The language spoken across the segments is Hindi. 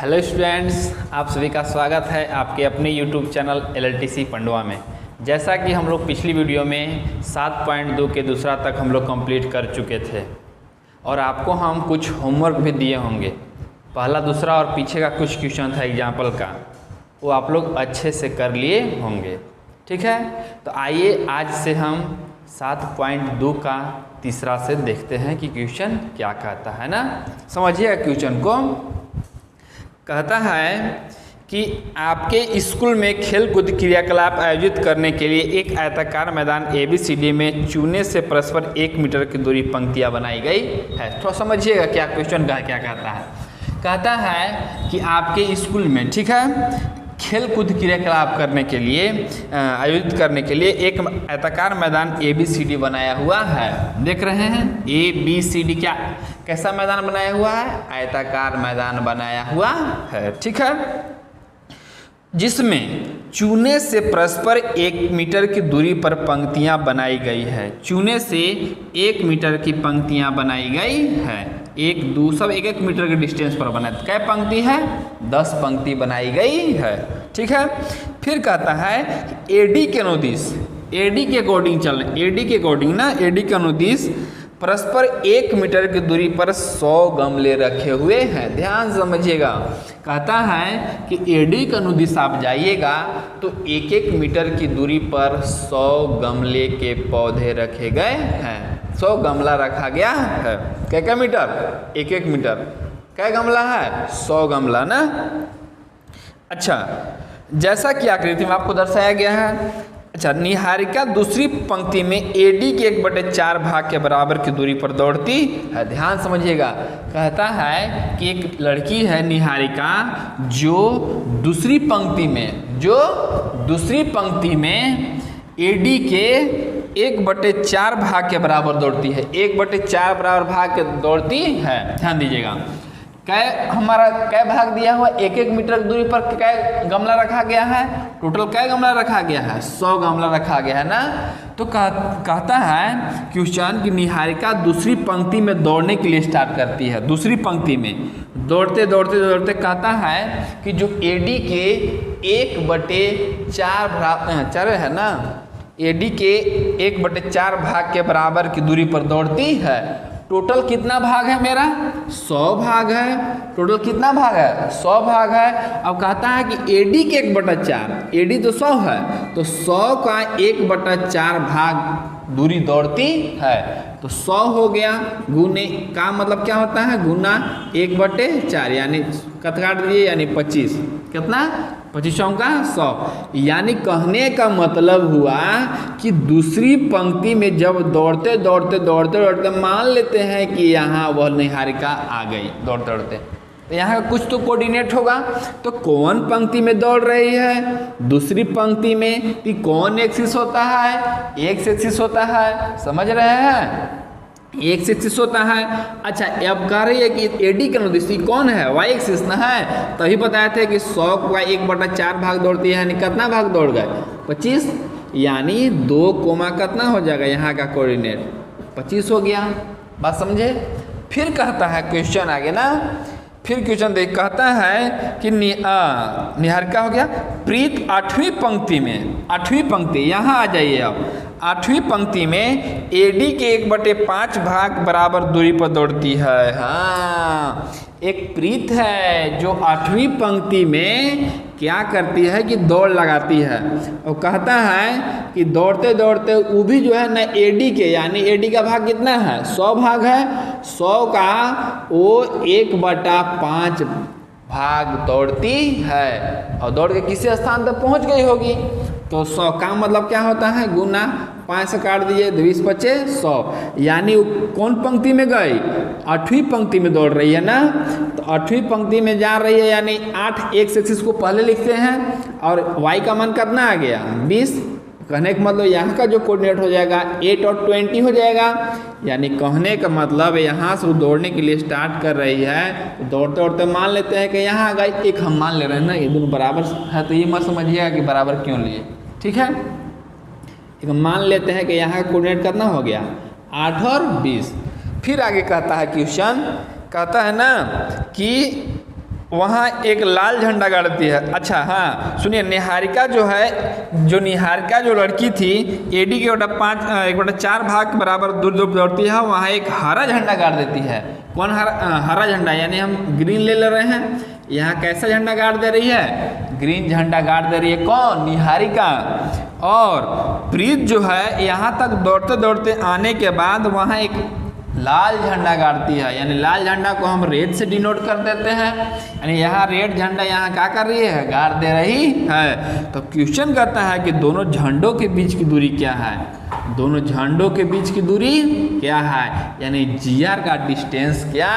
हेलो स्टूडेंट्स, आप सभी का स्वागत है आपके अपने यूट्यूब चैनल LLTC पंडवा में। जैसा कि हम लोग पिछली वीडियो में 7.2 के दूसरा तक हम लोग कंप्लीट कर चुके थे और आपको हम कुछ होमवर्क भी दिए होंगे। पहला, दूसरा और पीछे का कुछ क्वेश्चन था एग्जाम्पल का, वो आप लोग अच्छे से कर लिए होंगे। ठीक है, तो आइए आज से हम 7.2 का तीसरा से देखते हैं कि क्वेश्चन क्या कहता है ना। समझिएगा क्वेश्चन को। कहता है कि आपके स्कूल में खेल कूद क्रियाकलाप आयोजित करने के लिए एक आयताकार मैदान ABCD में चूने से परस्पर 1 मीटर की दूरी पंक्तियां बनाई गई है। थोड़ा समझिएगा क्या क्वेश्चन का क्या कहता है। कहता है कि आपके स्कूल में, ठीक है, खेल कूद क्रियाकलाप करने के लिए आयोजित करने के लिए एक आयताकार मैदान ABCD बनाया हुआ है। देख रहे हैं ABCD क्या कैसा मैदान बनाया हुआ है? आयताकार मैदान बनाया हुआ है। ठीक है, जिसमें चूने से परस्पर 1 मीटर की दूरी पर पंक्तियां बनाई गई है। चूने से 1 मीटर की पंक्तियां बनाई गई है। सब 1-1 मीटर के डिस्टेंस पर बना। क्या पंक्ति है? 10 पंक्ति बनाई गई है। ठीक है, फिर कहता है कि AD के अनुदिश, AD के अकॉर्डिंग AD के अकॉर्डिंग ना, AD के अनुदिश परस्पर 1 मीटर की दूरी पर 100 गमले रखे हुए हैं। ध्यान समझिएगा। कहता है कि AD के अनुदिश आप जाइएगा तो 1-1 मीटर की दूरी पर 100 गमले के पौधे रखे गए हैं। 100 गमला रखा गया है। क्या मीटर? 1-1 मीटर। क्या गमला है? 100 गमला ना। अच्छा, जैसा कि आकृति में आपको दर्शाया गया है। अच्छा, निहारिका दूसरी पंक्ति में AD के 1/4 भाग के बराबर की दूरी पर दौड़ती है। ध्यान समझिएगा। कहता है कि एक लड़की है निहारिका जो दूसरी पंक्ति में AD के 1/4 भाग के बराबर दौड़ती है। 1/4 बराबर भाग के दौड़ती है। ध्यान दीजिएगा। हमारा कै भाग दिया हुआ? 1-1 मीटर की दूरी पर कै गमला रखा गया है? टोटल कै गमला रखा गया है? 100 गमला रखा गया है ना। तो कहता है क्वेश्चन कि निहारिका दूसरी पंक्ति में दौड़ने के लिए स्टार्ट करती है। दूसरी पंक्ति में दौड़ते कहता है कि जो AD के 1/4 है ना, AD के 1/4 भाग के बराबर की दूरी पर दौड़ती है। टोटल कितना भाग है मेरा? 100 भाग है। टोटल कितना भाग है? 100 भाग है। अब कहता है कि AD के 1/4, AD तो 100 है, तो 100 का 1/4 भाग दूरी दौड़ती है। तो 100 हो गया। गुने का मतलब क्या होता है? गुना 1/4 यानी कत काट दिए, यानी 25। कितना? 25 का 100। यानी कहने का मतलब हुआ कि दूसरी पंक्ति में जब दौड़ते मान लेते हैं कि यहाँ वह निहारिका आ गई दौड़ते, तो यहाँ का कुछ तो कोऑर्डिनेट होगा। तो कौन पंक्ति में दौड़ रही है? दूसरी पंक्ति में। कि कौन एक्सिस होता है? एक्स एक्सिस होता है। समझ रहे हैं? एक्स एक्सिस होता है। अच्छा, अब कह रही है कि AD के अनुदिश कौन है? Y एक्सिस ना है। तभी बताए थे कि 100 का 1/4 भाग दौड़ती है। यानी कितना भाग दौड़ गए? 25। यानी 2 कोमा कितना हो जाएगा? यहाँ का कोऑर्डिनेट 25 हो गया। बात समझे? फिर कहता है क्वेश्चन आगे ना, फिर क्वेश्चन देख, कहता है कि निहारिका हो गया। प्रीत 8वीं पंक्ति में, 8वीं पंक्ति यहाँ आ जाइए। अब 8वीं पंक्ति में AD के 1/5 भाग बराबर दूरी पर दौड़ती है। हाँ, एक प्रीत है जो 8वीं पंक्ति में क्या करती है कि दौड़ लगाती है। और कहता है कि दौड़ते वो भी जो है ना AD के, यानी AD का भाग कितना है? 100 भाग है। 100 का वो 1/5 भाग दौड़ती है और दौड़ के किसी स्थान तक पहुंच गई होगी। तो 100 का मतलब क्या होता है? गुना 5 से काट दीजिए, 20×5 = 100। यानी कौन पंक्ति में गई? 8वीं पंक्ति में दौड़ रही है ना। तो 8वीं पंक्ति में जा रही है, यानी 8 एक्स एक्सिस को पहले लिखते हैं और Y का मान कितना आ गया? 20। कहने का मतलब यहाँ का जो कोऑर्डिनेट हो जाएगा 8 और 20 हो जाएगा। यानी कहने का मतलब यहाँ से वो दौड़ने के लिए स्टार्ट कर रही है। दौड़ते मान लेते हैं कि यहाँ आ गई। एक हम मान ले रहे हैं ना, ये दोनों बराबर है, तो ये मत समझिएगा कि बराबर क्यों लिए। ठीक है, एक मान लेते हैं कि यहाँ का कोऑर्डिनेट कितना हो गया? 8 और 20। फिर आगे कहता है क्वेश्चन, कहता है ना कि वहाँ एक लाल झंडा गाड़ती है। अच्छा हाँ सुनिए, निहारिका जो निहारिका जो लड़की थी एडी के 1/4 भाग के बराबर दूर दौड़ती है, वहाँ एक हरा झंडा गाड़ देती है। कौन हरा झंडा, यानी हम ग्रीन ले रहे हैं, यहाँ कैसा झंडा गाड़ दे रही है, ग्रीन झंडा गाड़ दे रही है। कौन, निहारिका। और प्रीत जो है यहाँ तक दौड़ते दौड़ते आने के बाद वहाँ एक लाल झंडा गाड़ती है, यानी लाल झंडा को हम रेड से डिनोट कर देते हैं, यानी यहाँ रेड झंडा यहाँ क्या कर रही है, गाड़ दे रही है। तो क्वेश्चन कहता है कि दोनों झंडों के बीच की दूरी क्या है, दोनों झंडों के बीच की दूरी क्या है, यानी जीआर का डिस्टेंस क्या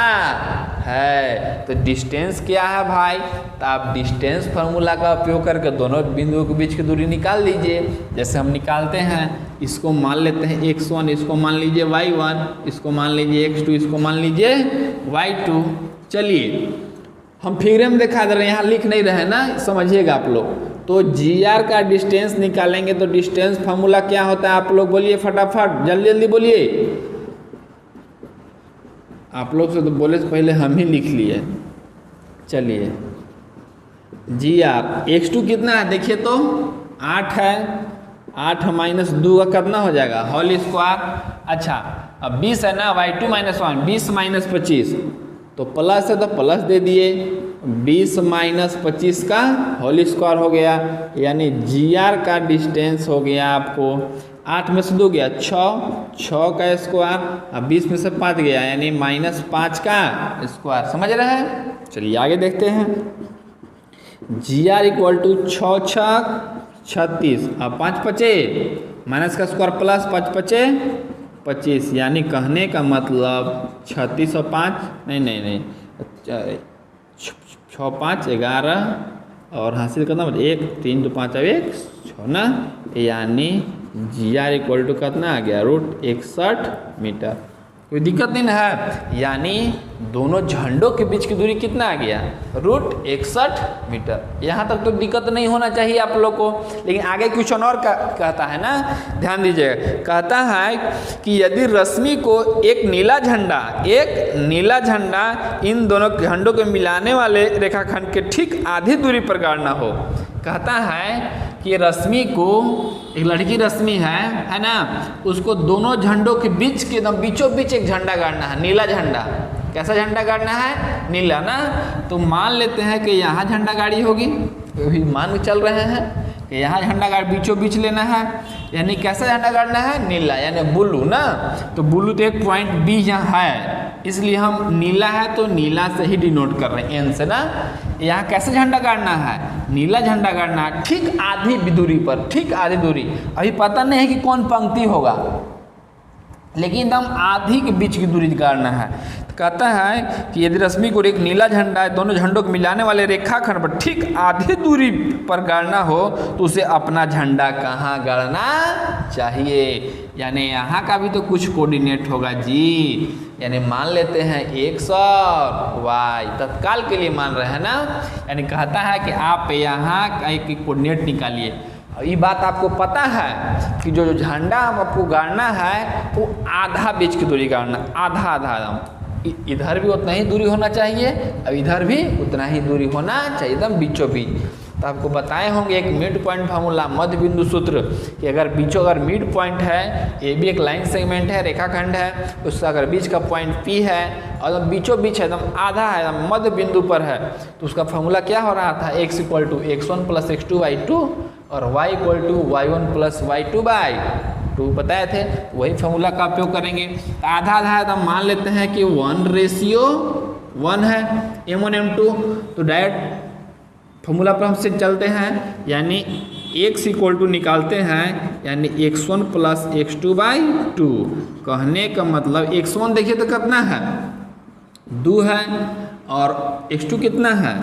है। तो डिस्टेंस क्या है भाई, तो आप डिस्टेंस फार्मूला का उपयोग करके दोनों बिंदुओं के बीच की दूरी निकाल लीजिए। जैसे हम निकालते हैं, इसको मान लेते हैं x1, इसको मान लीजिए y1, इसको मान लीजिए x2, इसको मान लीजिए y2। चलिए हम फिगर में दिखा दे रहे हैं, यहाँ लिख नहीं रहे ना, समझिएगा आप लोग। तो जीआर का डिस्टेंस निकालेंगे तो डिस्टेंस फार्मूला क्या होता है, आप लोग बोलिए फटाफट, जल्दी जल्दी बोलिए। आप लोग से तो बोले से पहले हम ही लिख लिए। चलिए जीआर x2 कितना है देखिए तो 8 है, 8 माइनस 2 का कितना हो जाएगा, होल स्क्वायर। अच्छा अब 20 है ना, y2 माइनस 1, 20 माइनस 25, तो प्लस है तो प्लस दे दिए, 20 माइनस 25 का होल स्क्वायर हो गया, यानी जीआर का डिस्टेंस हो गया आपको 8 में से 2 गया 6 का स्क्वायर, अब 20 में से 5 गया, यानी -5 का स्क्वायर। समझ रहे हैं। चलिए आगे देखते हैं। जीआर इक्वल टू 6 6 36, अब 5 5 माइनस का स्क्वायर प्लस 5 5 25, यानी कहने का मतलब 36 और 5 नहीं 6 5 11 और हासिल करना 1 3 2 5 1 6 ना, यानी जीआर इक्वल टू कितना आ गया, √61 मीटर। कोई दिक्कत नहीं है, यानी दोनों झंडों के बीच की दूरी कितना आ गया, √61 मीटर। यहाँ तक तो दिक्कत नहीं होना चाहिए आप लोग को। लेकिन आगे क्वेश्चन और कहता है ना, ध्यान दीजिए, कहता है कि यदि रश्मि को एक नीला झंडा इन दोनों झंडों को मिलाने वाले रेखाखंड के ठीक आधी दूरी पर गाड़ना हो। कहता है कि रश्मि को, एक लड़की रश्मि है ना, उसको दोनों झंडों के बीच के एकदम बीचों बीच एक झंडा गाड़ना है, नीला झंडा। कैसा झंडा गाड़ना है, नीला ना। तो मान लेते हैं कि यहाँ झंडा गाड़ी होगी, अभी मान के चल रहे हैं कि यहाँ झंडा गाड़ बीचों बीच लेना है, यानी कैसा झंडा गाड़ना है, नीला, यानी ब्लू ना। तो ब्लू तो एक पॉइंट बी यहाँ है, इसलिए हम नीला है तो नीला से ही डिनोट कर रहे हैं, एन से ना। यहाँ कैसे झंडा गाड़ना है, नीला झंडा गाड़ना है, ठीक आधी दूरी पर, ठीक आधी दूरी। अभी पता नहीं है कि कौन पंक्ति होगा, लेकिन एकदम आधी के बीच की दूरी गाड़ना है। तो कहता है कि यदि रश्मि को एक नीला झंडा है, दोनों झंडों को मिलाने वाले रेखाखंड पर ठीक आधी दूरी पर गाड़ना हो, तो उसे अपना झंडा कहाँ गाड़ना चाहिए, यानी यहाँ का भी तो कुछ कोऑर्डिनेट होगा जी। यानी मान लेते हैं x और y, तत्काल के लिए मान रहे हैं ना। यानी कहता है कि आप यहाँ का एक कोऑर्डिनेट निकालिए। ये बात आपको पता है कि जो झंडा आपको गाड़ना है वो आधा बीच की दूरी गाड़ना, आधा एकदम, इधर भी उतना ही दूरी होना चाहिए और इधर भी उतना ही दूरी होना चाहिए, एकदम बीचों बीच। तो आपको बताए होंगे एक मिड पॉइंट फार्मूला, मध्य बिंदु सूत्र, कि अगर मिड पॉइंट है, ये भी एक लाइन सेगमेंट है, रेखाखंड है, उसका अगर बीच का पॉइंट P है और बीचों बीच है, एकदम आधा है, एकदम मध्य बिंदु पर है, तो उसका फार्मूला क्या हो रहा था, x equal to x1 plus x2 y2 और y equal to y1 plus y2 by 2 बताए थे। वही फार्मूला का उपयोग करेंगे। तो आधा आधा एकदम मान लेते हैं कि 1:1 है, m1 m2। तो डायरेक्ट फार्मूला पर हमसे चलते हैं, यानी x इक्वल टू निकालते हैं, यानी x1 प्लस x2 बाई 2। कहने का मतलब x1 देखिए तो कितना है, 2 है, और x2 कितना है,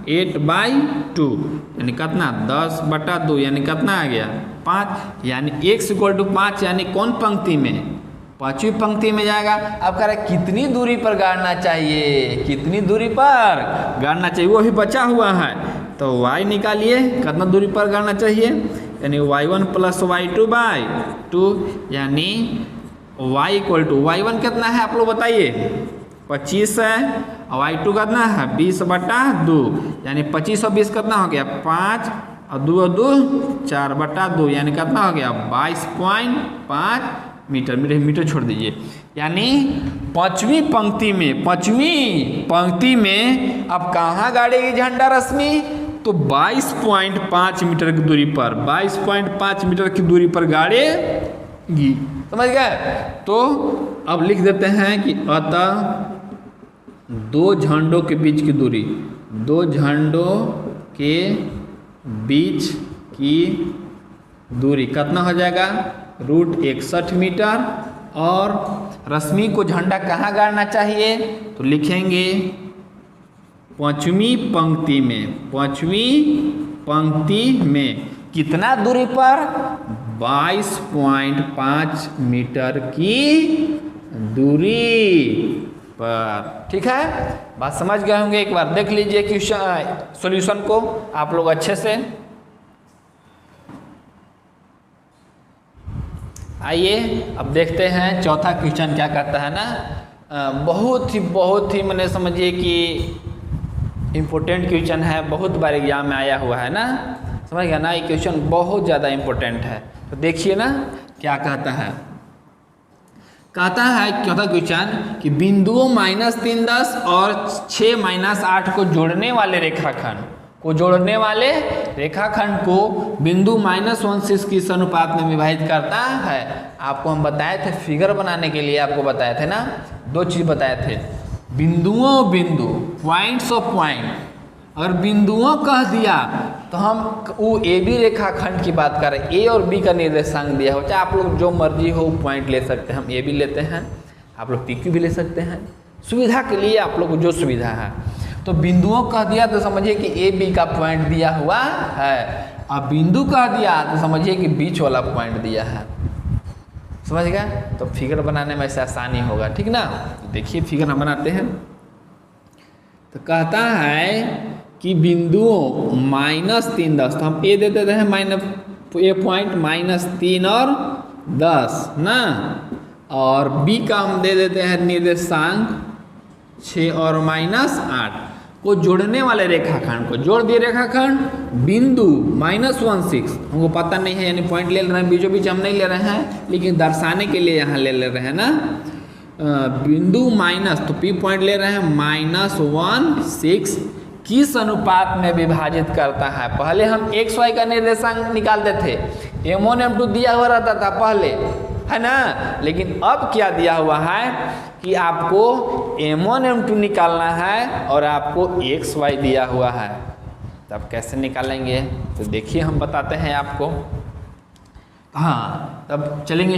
8/2, यानी कितना 10/2, यानी कितना आ गया 5, यानी x इक्वल टू 5, यानी कौन पंक्ति में, पांचवी पंक्ति में जाएगा। अब कह रहा है कितनी दूरी पर गाड़ना चाहिए, कितनी दूरी पर गाड़ना चाहिए, वो भी बचा हुआ है। तो y निकालिए, कितना दूरी पर गाड़ना चाहिए, यानी y1 प्लस y2 बाई 2, यानी y इक्वल टू y1 कितना है आप लोग बताइए, 25 है और y2 कितना है 20/2, यानी 25 और 20 कितना हो गया 5 और 2 और 2 4/2, यानी कितना हो गया 22.5 मीटर। मीटर छोड़ दीजिए, यानी पांचवी पंक्ति में अब कहाँ गाड़ेगी झंडा रश्मि, तो 22.5 मीटर की दूरी पर, 22.5 मीटर की दूरी पर गाड़ेगी। समझ गए? तो अब लिख देते हैं कि अतः दो झंडों के बीच की दूरी, दो झंडों के बीच की दूरी कितना हो जाएगा √61 मीटर। और रश्मि को झंडा कहाँ गाड़ना चाहिए, तो लिखेंगे पांचवी पंक्ति में कितना दूरी पर 22.5 मीटर की दूरी पर। ठीक है, बात समझ गए होंगे। एक बार देख लीजिए क्वेश्चन सॉल्यूशन को आप लोग अच्छे से। आइए अब देखते हैं चौथा क्वेश्चन क्या कहता है ना। बहुत ही मैंने समझिए कि इम्पोर्टेंट क्वेश्चन है, बहुत बार एग्जाम में आया हुआ है ना, समझ गया ना। ये क्वेश्चन बहुत ज़्यादा इम्पोर्टेंट है, तो देखिए ना क्या कहता है। कहता है चौथा क्वेश्चन कि बिंदुओं -3, 10 और 6, -8 को जोड़ने वाले रेखाखंड को बिंदु -1 किस अनुपात में विभाजित करता है। आपको हम बताए थे, फिगर बनाने के लिए आपको बताए थे ना, दो चीज बताए थे, पॉइंट्स ऑफ पॉइंट। अगर बिंदुओं कह दिया तो हम वो ए बी रेखाखंड की बात कर रहे हैं, ए और बी का निर्देशांक दिया हो, चाहे आप लोग जो मर्जी हो पॉइंट ले सकते हैं। हम ए बी लेते हैं, आप लोग पी क्यू भी ले सकते हैं, सुविधा के लिए आप लोग को जो सुविधा है। तो बिंदुओं कह दिया तो समझिए कि ए बी का पॉइंट दिया हुआ है, अब बिंदु कह दिया तो समझिए कि बीच वाला पॉइंट दिया है। समझ गया? तो फिगर बनाने में ऐसे आसानी होगा, ठीक ना। तो देखिए फिगर हम बनाते हैं। तो कहता है कि बिंदुओं -3, 10, तो हम ए दे देते हैं ए पॉइंट -3 और 10 ना, और बी का हम दे देते हैं निर्देशांक 6 और -8 को जोड़ने वाले रेखाखंड को जोड़ दिए। रेखाखंड बिंदु -16 हमको पता नहीं है, यानी पॉइंट ले रहे हैं, बीचों बीच हम नहीं ले रहे हैं, लेकिन दर्शाने के लिए यहाँ ले रहे हैं ना। बिंदु माइनस तो पी पॉइंट ले रहे हैं -16 किस अनुपात में विभाजित करता है। पहले हम XY का निर्देशांक निकालते थे, M1 M2 दिया हुआ रहता था पहले, है ना, लेकिन अब क्या दिया हुआ है कि आपको M1 M2 निकालना है और आपको XY दिया हुआ है। तब कैसे निकालेंगे तो देखिए हम बताते हैं आपको। हाँ, तब चलेंगे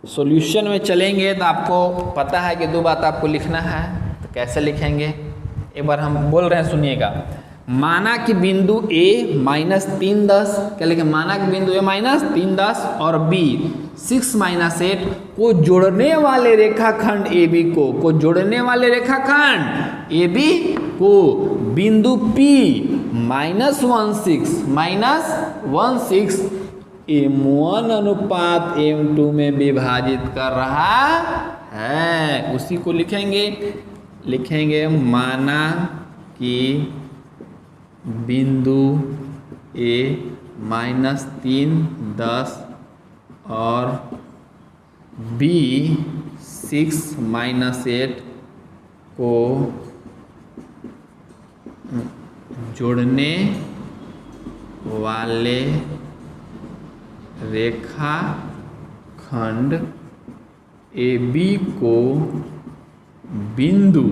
सॉल्यूशन में चलेंगे तो आपको पता है कि दो बात आपको लिखना है। तो कैसे लिखेंगे एक बार हम बोल रहे हैं, सुनिएगा। माना कि बिंदु A -3, 10, क्या लिखे, माना कि बिंदु A -3, 10 और B 6, -8 को जोड़ने वाले रेखाखंड AB को जोड़ने वाले रेखाखंड AB को बिंदु P -16 M1 अनुपात M2 में विभाजित कर रहा है। उसी को लिखेंगे माना कि बिंदु A -3, 10 और B 6, -8 को जोड़ने वाले रेखाखंड AB को बिंदु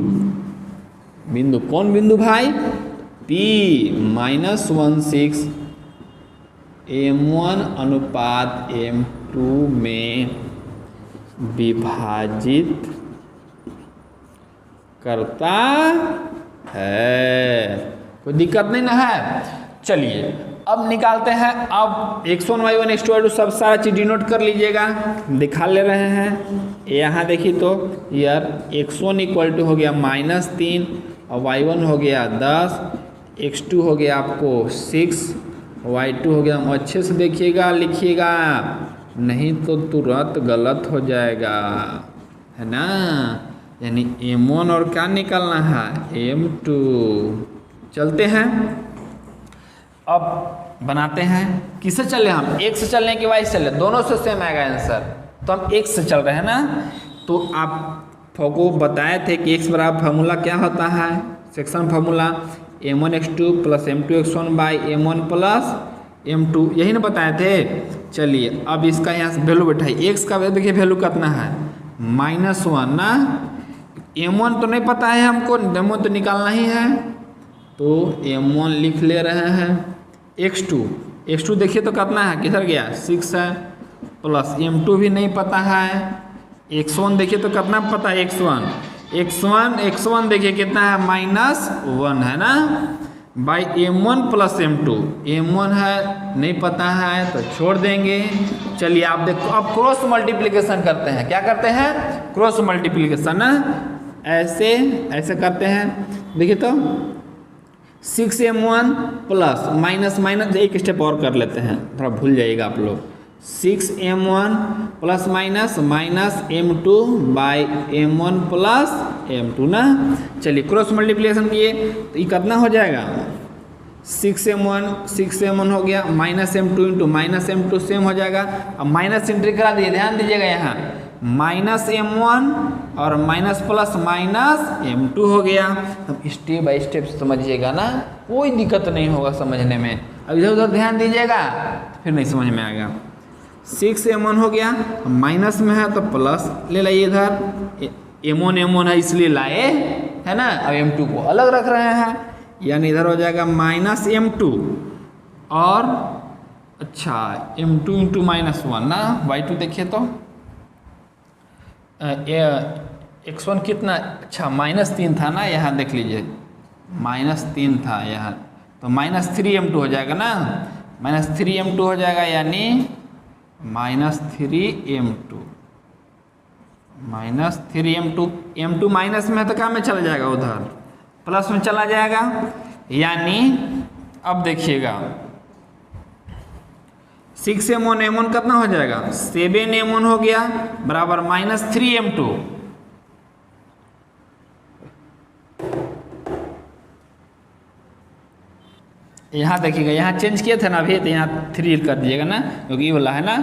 कौन बिंदु भाई, P -16 M1 अनुपात M2 में विभाजित करता है। कोई दिक्कत नहीं ना है। चलिए अब निकालते हैं। अब x1 y1 x2 सब सारा चीज डिनोट कर लीजिएगा, दिखा ले रहे हैं। यहाँ देखिए तो यार x1 = हो गया -3 और y1 हो गया 10, x2 हो गया आपको 6, y2 हो गया। अच्छे से देखिएगा, लिखिएगा, नहीं तो तुरंत गलत हो जाएगा। है ना, यानी M1 और क्या निकालना है M2। चलते हैं, अब बनाते हैं, किससे चले हम, x से चलने के y से चले, दोनों से सेम आएगा आंसर। तो हम x से चल रहे हैं ना, तो आपको बताए थे कि x बराबर फार्मूला क्या होता है, section formula m1x2 plus m2x1 by m1 plus m2, यही ना बताए थे। चलिए अब इसका यहाँ से वैल्यू बैठाइए, x का देखिए वैल्यू कितना है -1 ना, m1 तो नहीं पता है हमको, m1 तो निकालना ही है, तो m1 लिख ले रहे हैं। x2 देखिए तो कितना है, किधर गया 6 है, प्लस m2 भी नहीं पता है, x1 देखिए तो कितना पता है x1 देखिए कितना है -1 है ना, बाई m1 प्लस m1 है नहीं पता है तो छोड़ देंगे। चलिए आप देखो, अब क्रॉस मल्टीप्लिकेशन करते हैं, क्या करते हैं क्रॉस मल्टीप्लिकेशन ना, ऐसे करते हैं। देखिए तो 6m1 प्लस माइनस एक स्टेप और कर लेते हैं, थोड़ा भूल जाइएगा आप लोग, 6m1 plus minus m2 by m1 plus m2 ना। चलिए क्रॉस मल्टीप्लिकेशन किए तो ये कितना हो जाएगा 6m1 हो गया, -m2 इंटू -m2 सेम हो जाएगा। अब माइनस एंट्री करा दिए, ध्यान दीजिएगा यहाँ -m1 और माइनस प्लस -m2 हो गया। अब स्टेप बाय स्टेप समझिएगा ना, कोई दिक्कत नहीं होगा समझने में। अब इधर उधर ध्यान दीजिएगा फिर नहीं समझ में आएगा। 6m1 हो गया, माइनस में है तो प्लस ले लाइए, इधर m1 है इसलिए लाए है ना। अब m2 को अलग रख रहे हैं, यानी इधर हो जाएगा -m2 और अच्छा m2 इंटू -1 ना, y2 देखिए तो x1 कितना, अच्छा -3 था ना, यहाँ देख लीजिए -3 था यहाँ, तो -3m2 हो जाएगा ना, -3m2 हो जाएगा, यानी -3m2 m2 माइनस में है तो क्या में चला जाएगा, उधर प्लस में चला जाएगा। यानी अब देखिएगा 6m1 m1 कितना हो जाएगा 7m1 हो गया बराबर -3m2। यहाँ देखिएगा, यहाँ चेंज किए थे ना अभी, तो यहाँ 3 कर दीजिएगा ना, क्योंकि ये वाला है ना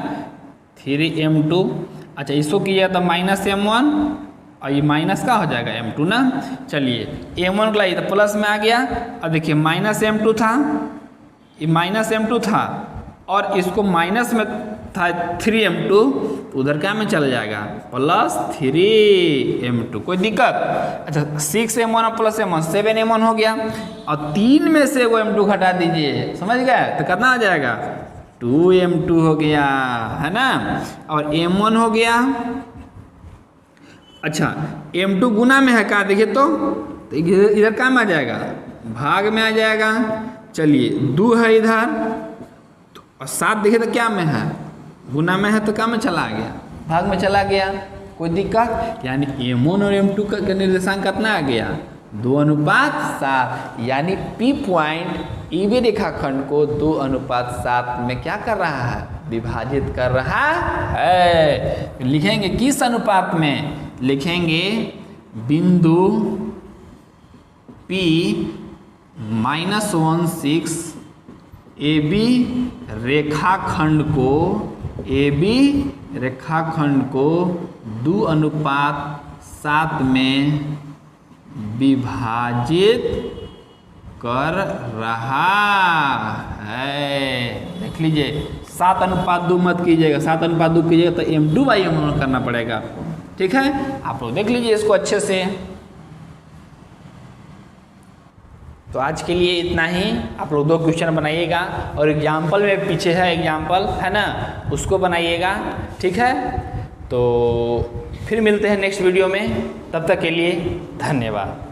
3m2। अच्छा इसको किया तो -m1 और ये माइनस का हो जाएगा m2 ना। चलिए m1 को लाइए तो प्लस में आ गया, अब देखिए -m2 था, ये -m2 था और इसको माइनस में था 3m2, तो उधर क्या में चला जाएगा +3m2, कोई दिक्कत। अच्छा 6m1 और +m1 7m1 हो गया, और 3 में से वो m2 घटा दीजिए, समझ गए, तो कितना आ जाएगा 2m2 हो गया है ना, और m1 हो गया। अच्छा m2 गुना में है क्या, देखिए तो इधर क्या में आ जाएगा भाग में आ जाएगा। चलिए 2 है इधर, और 7 देखिए तो क्या में है गुना में है, तो क्या में चला गया भाग में चला गया, कोई दिक्कत। यानी m1 और m2 का निर्देशांक कितना आ गया 2:7, यानी P पॉइंट EB रेखाखंड को 2:7 में क्या कर रहा है विभाजित कर रहा है। लिखेंगे किस अनुपात में, लिखेंगे बिंदु P -16 AB रेखाखंड को 2:7 में विभाजित कर रहा है। देख लीजिए 7:2 मत कीजिएगा, 7:2 कीजिएगा तो m2/m1 करना पड़ेगा आपको, ठीक है। आप लोग देख लीजिए इसको अच्छे से। तो आज के लिए इतना ही, आप लोग 2 क्वेश्चन बनाइएगा और एग्जाम्पल में पीछे है एग्जाम्पल है ना, उसको बनाइएगा, ठीक है। तो फिर मिलते हैं नेक्स्ट वीडियो में, तब तक के लिए धन्यवाद।